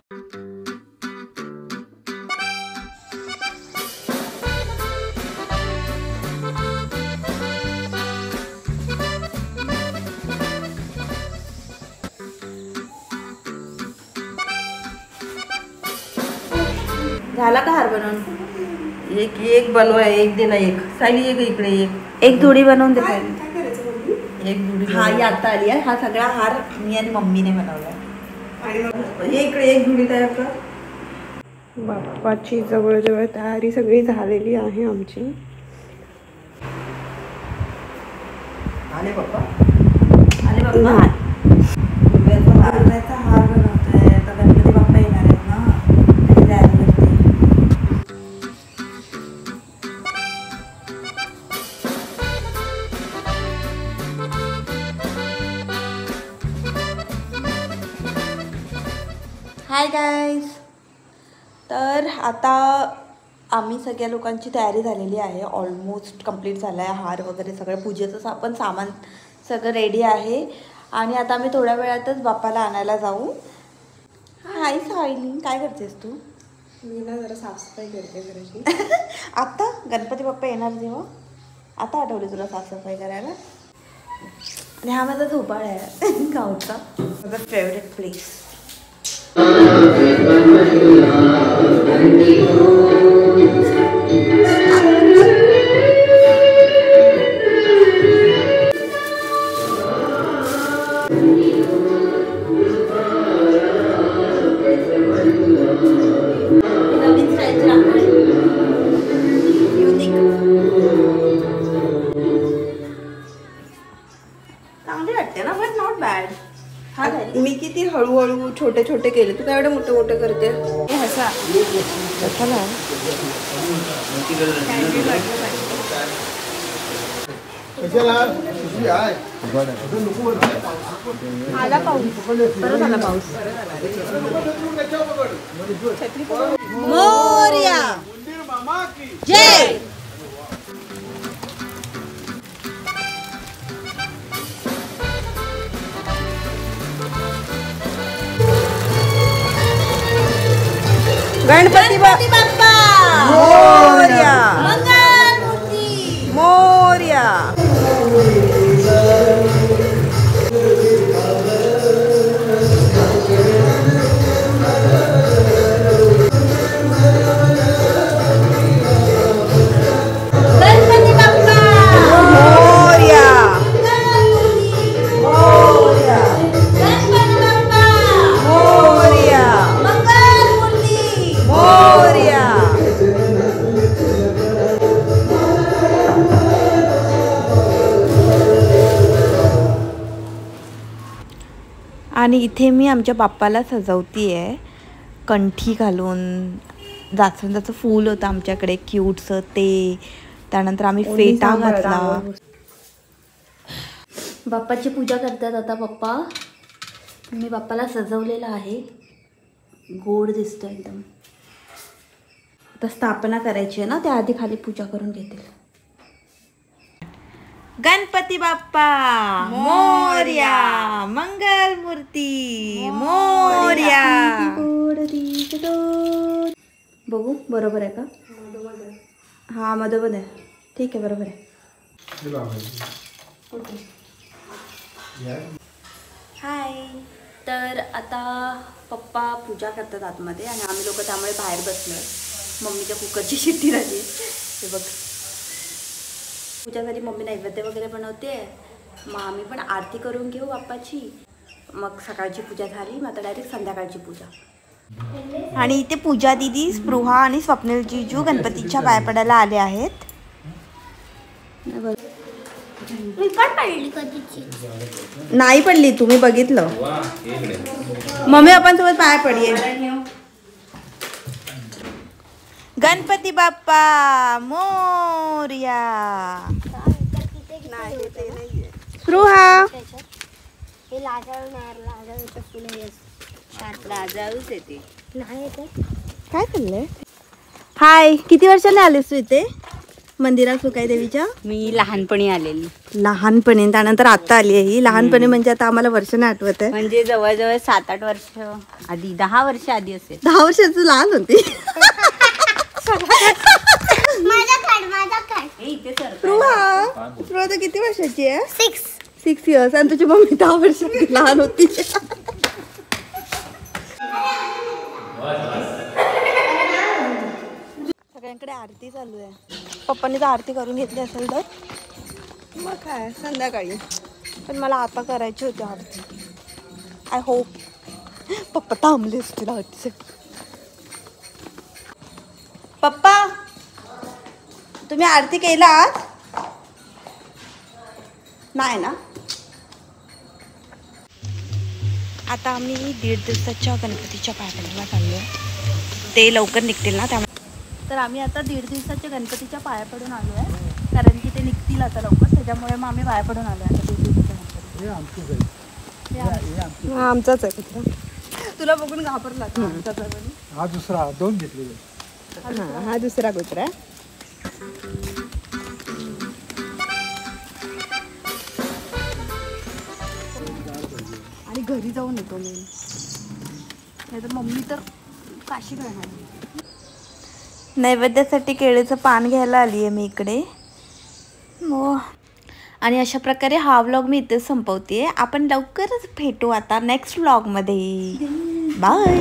झाला का हार बनवून? एक बनवा, एक दे ना, एक सायली, एक इकडे, एक जोडी बनवून दे. एक जोडी. हा ही आता आली आहे. हा सगळा हार मी आणि मम्मीने बनवला. हे इकडे एक जोडी तयार कर. बाप्पाची जवळजवळ तयारी सगळी झालेली आहे आमची. आले बाप्पा. आले बाप्पा. हाराचा हार बनवतोय. आता गणपती बाप्पा येणार आहेत ना, तयारी करते. Hi guys. तर आता आम्ही सगळ्या लोकांची तयारी झालेली आहे. ऑलमोस्ट कंप्लीट झालं आहे. हार वगैरे सगळं पूजेचं पण सामान सगळं रेडी आहे. आणि आता आम्ही थोड्या वेळातच बाप्पाला आणायला जाऊ. हाय सायली, काय करतेस तू? मी ना जरा साफसफाई करते घराची. आता गणपती बाप्पा येणार जेव्हा आता आठवली तुला साफसफाई करायला? आणि हा माझा झोपाळा आहे गावचा, माझा फेवरेट प्लेस. चांगली वाटते ना, बट नॉट बॅड. मी किती हळूहळू छोटे छोटे केले, तू काय एवढे मोठे मोठे करते? आला पाऊस, परत आला पाऊस. मोरया जय. गणपती बाप्पा मोरया. मंगलमूर्ती मोरया. गणपती बाप्पा मोरया. मोरया. गणपती बाप्पा मोरया. मंगलमूर्ती मोरया. आणि इथे मी आमच्या बाप्पाला सजवती आहे कंठी घालून. जास्वंदाचं फूल होतं आमच्याकडे क्यूटचं, ते त्यानंतर आम्ही फेटा घातला. बाप्पाची पूजा करतात आता पप्पा. मी बाप्पाला सजवलेलं आहे, गोड दिसतो एकदम. आता स्थापना करायची आहे ना, त्याआधी खाली पूजा करून घेतील. गणपती बाप्पा मोरया. मंगलमूर्ती मोरया. बघू बरोबर आहे का? हा मधोमध आहे. ठीक आहे, बरोबर आहे. हाय. तर आता पप्पा पूजा करतात आतमध्ये आणि आम्ही लोक त्यामुळे बाहेर बसलोय. मम्मीच्या कुकरची शिट्टी राहिली. हे बघ, पूजा झाली. मम्मी नैवेद्य वगैरे बनवते. मग आम्ही पण आरती करून घेऊ बाप्पाची. मग सकाळची पूजा झाली, मग आता डायरेक्ट संध्याकाळची पूजा. आणि इथे पूजा दिदी, स्पृहा आणि स्वप्नील जीजू गणपतीच्या पाया पडायला आले आहेत. नाही पडली, तुम्ही बघितलं. मम्मी आपण सोबत पाया पडली. गणपती बाप्पा मोरया. स्पृहा काय चाललंय? हाय, किती वर्षाने आलीस तू इथे मंदिरात सुकाई देवीच्या? मी लहानपणी आलेली. लहानपणी, त्यानंतर आता आली आहे ही. लहानपणी म्हणजे आता आम्हाला वर्ष नाही आठवत आहे. म्हणजे जवळजवळ 7-8 वर्ष आधी, 10 वर्ष आधी असेल. 10 वर्षाचं लहान होती. स्पृहा किती वर्षाची आहे? 6 इयर्स. आणि तुझी मम्मी 10 वर्षाची लहान होती. सगळ्यांकडे आरती चालू आहे. पप्पांनी तर आरती करून घेतली असेल तर मग काय संध्याकाळी. पण मला आता करायची होती आरती. आय होप पप्पा थांबले असतील आरतीसाठी. पप्पा तुम्ही आरती केलात? नाही ना. आता आम्ही 1.5 दिवसाच्या गणपतीच्या पाया चाललो. ते लवकर निघतील ना त्यामुळे. तर आम्ही आता 1.5 दिवसाच्या गणपतीच्या पाया पडून आलो आहे, कारण की ते निघतील आता लवकर. त्याच्यामुळे मग आम्ही पाया पडून आलो आता 1.5 दिवसाच्या गणपती. आमचाच आहे कुठला. तुला बघून घाबरला का? हा दुसरा 2 घेतलेले. हा दुसरा कुत्रा आहे. आणि घरी जाऊन येतो मी, नाही तर मम्मी तर काशी करणार. नैवेद्यासाठी केळीचं पान घ्यायला आली आहे मी इकडे. हो. आणि अशा प्रकारे हा व्लॉग मी इथेच संपवते. आपण लवकरच भेटू आता नेक्स्ट व्लॉगमध्ये. बाय.